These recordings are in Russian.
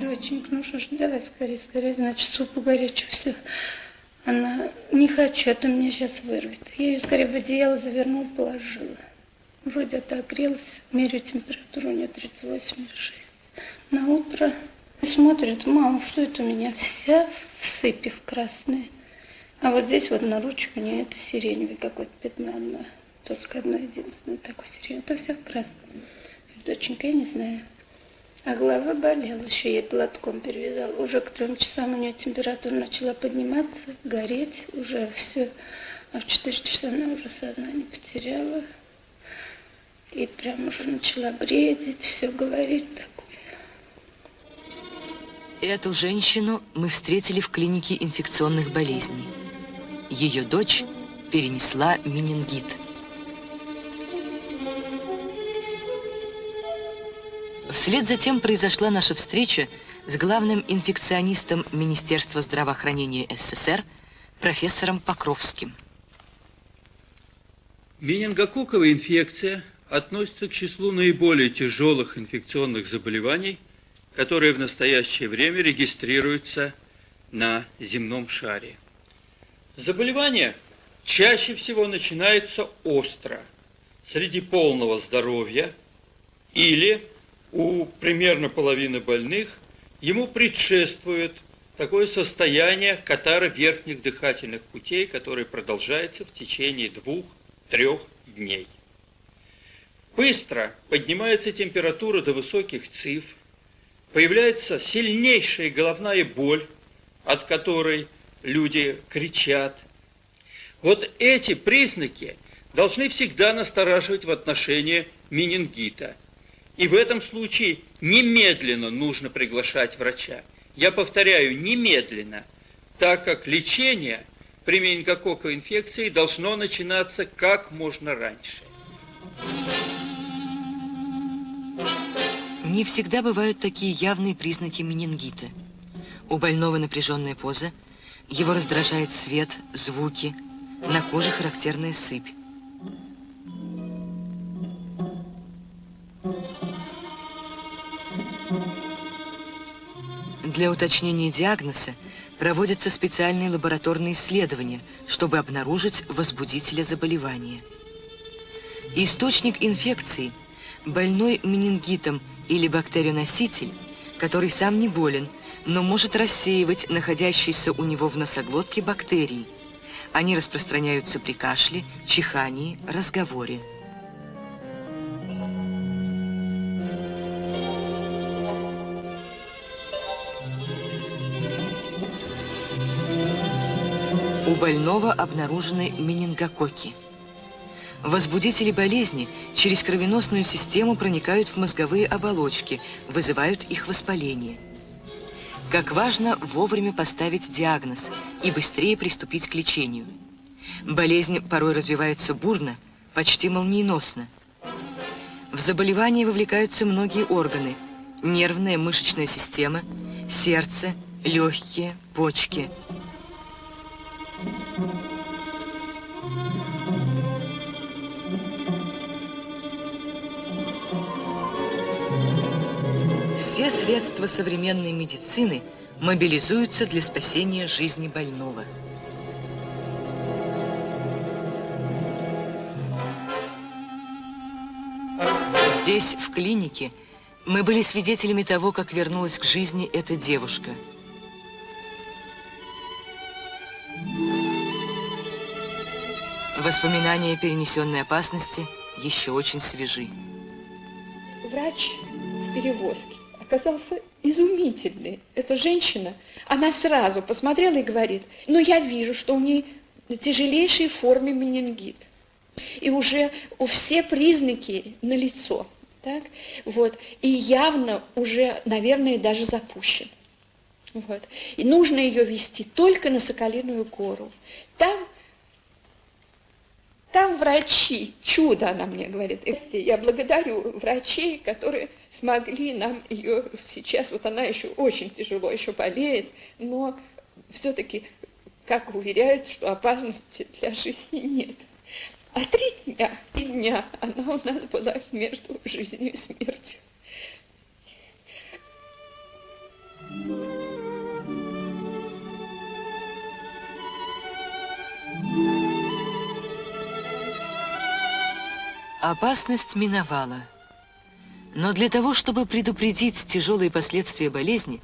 Доченька, ну что ж, давай скорее, скорее, значит, супу горячего всех. Она, не хочу, а то меня сейчас вырвет. Я ее скорее в одеяло завернула, положила. Вроде отогрелась, меряю температуру, у нее 38,6. На утро смотрит, мама, что это у меня вся в сыпи в красной. А вот здесь вот на ручке у нее это сиреневый какой-то пятно одно. Только одно единственное такое сиреневое. Это вся в красном. Доченька, я не знаю. А голова болела, еще я платком перевязала. Уже к 3 часам у нее температура начала подниматься, гореть, уже все. А в 4 часа она уже сознание потеряла. И прям уже начала бредить, все говорить такое. Эту женщину мы встретили в клинике инфекционных болезней. Ее дочь перенесла менингит. Вслед за тем произошла наша встреча с главным инфекционистом Министерства здравоохранения СССР профессором Покровским. Менингококковая инфекция относится к числу наиболее тяжелых инфекционных заболеваний, которые в настоящее время регистрируются на земном шаре. Заболевание чаще всего начинается остро, среди полного здоровья, или у примерно половины больных ему предшествует такое состояние катара верхних дыхательных путей, которое продолжается в течение 2-3 дней. Быстро поднимается температура до высоких цифр, появляется сильнейшая головная боль, от которой люди кричат. Вот эти признаки должны всегда настораживать в отношении менингита. И в этом случае немедленно нужно приглашать врача. Я повторяю, немедленно, так как лечение при менингококковой инфекции должно начинаться как можно раньше. Не всегда бывают такие явные признаки менингита. У больного напряженная поза, его раздражает свет, звуки, на коже характерная сыпь. Для уточнения диагноза проводятся специальные лабораторные исследования, чтобы обнаружить возбудителя заболевания. Источник инфекции – больной менингитом или бактерионоситель, который сам не болен, но может рассеивать находящиеся у него в носоглотке бактерии. Они распространяются при кашле, чихании, разговоре. У больного обнаружены менингококки. Возбудители болезни через кровеносную систему проникают в мозговые оболочки, вызывают их воспаление. Как важно вовремя поставить диагноз и быстрее приступить к лечению. Болезнь порой развивается бурно, почти молниеносно. В заболевание вовлекаются многие органы – нервная, мышечная система, сердце, легкие, почки. Все средства современной медицины мобилизуются для спасения жизни больного. Здесь, в клинике, мы были свидетелями того, как вернулась к жизни эта девушка. Воспоминания перенесенной опасности еще очень свежи. Врач в перевозке оказался изумительный. Эта женщина, она сразу посмотрела и говорит: ну, я вижу, что у нее тяжелейшей форме менингит. И уже все признаки налицо. Так? Вот. И явно уже, наверное, даже запущен. Вот. И нужно ее везти только на Соколиную гору. Там врачи, чудо, она мне говорит. Я благодарю врачей, которые смогли нам ее сейчас, вот она еще очень тяжело, еще болеет, но все-таки, как уверяют, что опасности для жизни нет. А 3 дня она у нас была между жизнью и смертью. Опасность миновала. Но для того, чтобы предупредить тяжелые последствия болезни,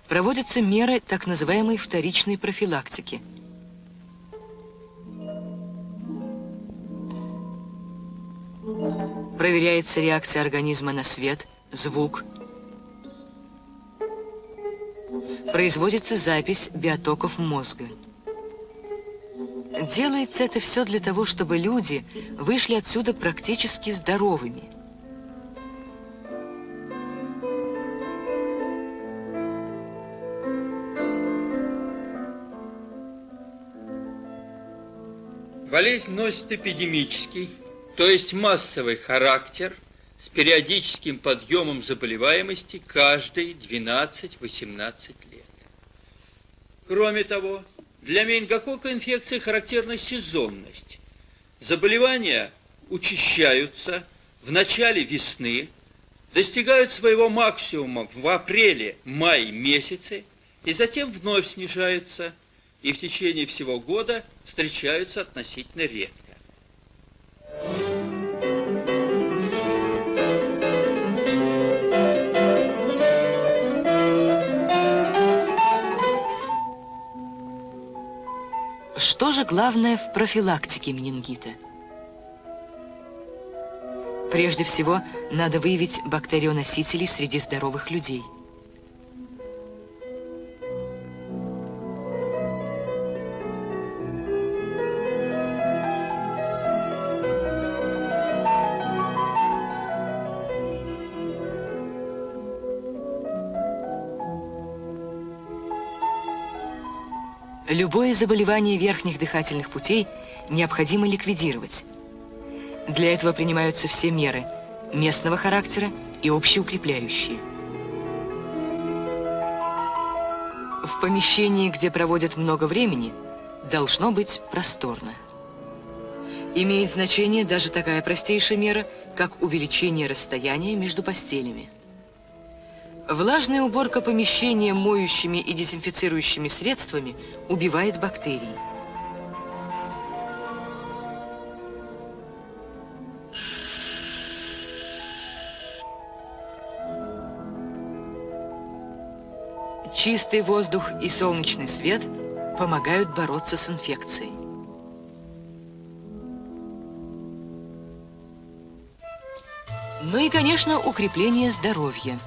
проводятся меры так называемой вторичной профилактики. Проверяется реакция организма на свет, звук. Производится запись биотоков мозга. Делается это все для того, чтобы люди вышли отсюда практически здоровыми. Болезнь носит эпидемический, то есть массовый характер с периодическим подъемом заболеваемости каждые 12-18 лет. Кроме того, для менингококковой инфекции характерна сезонность. Заболевания учащаются в начале весны, достигают своего максимума в апреле-мае месяце и затем вновь снижаются и в течение всего года встречаются относительно редко. Что же главное в профилактике менингита? Прежде всего, надо выявить бактерионосителей среди здоровых людей. Любое заболевание верхних дыхательных путей необходимо ликвидировать. Для этого принимаются все меры местного характера и общеукрепляющие. В помещении, где проводят много времени, должно быть просторно. Имеет значение даже такая простейшая мера, как увеличение расстояния между постелями. Влажная уборка помещения моющими и дезинфицирующими средствами убивает бактерии. Чистый воздух и солнечный свет помогают бороться с инфекцией. Ну и, конечно, укрепление здоровья.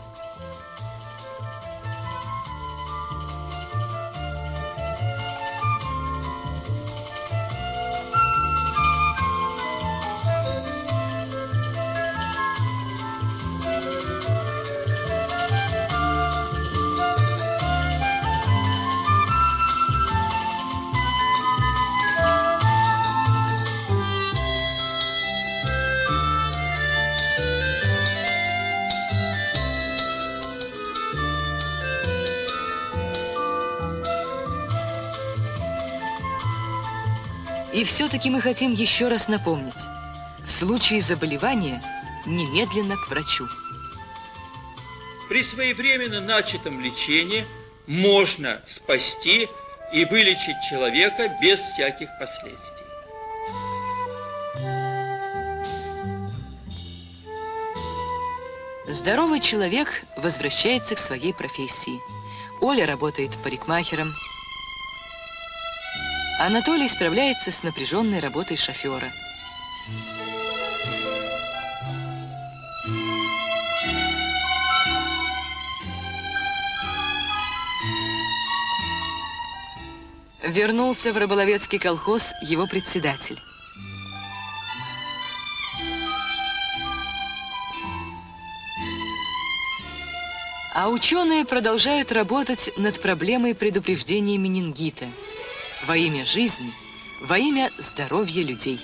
И все-таки мы хотим еще раз напомнить, в случае заболевания немедленно к врачу. При своевременно начатом лечении можно спасти и вылечить человека без всяких последствий. Здоровый человек возвращается к своей профессии. Оля работает парикмахером. Анатолий справляется с напряженной работой шофера. Вернулся в рыболовецкий колхоз его председатель. А ученые продолжают работать над проблемой предупреждения менингита во имя жизни, во имя здоровья людей.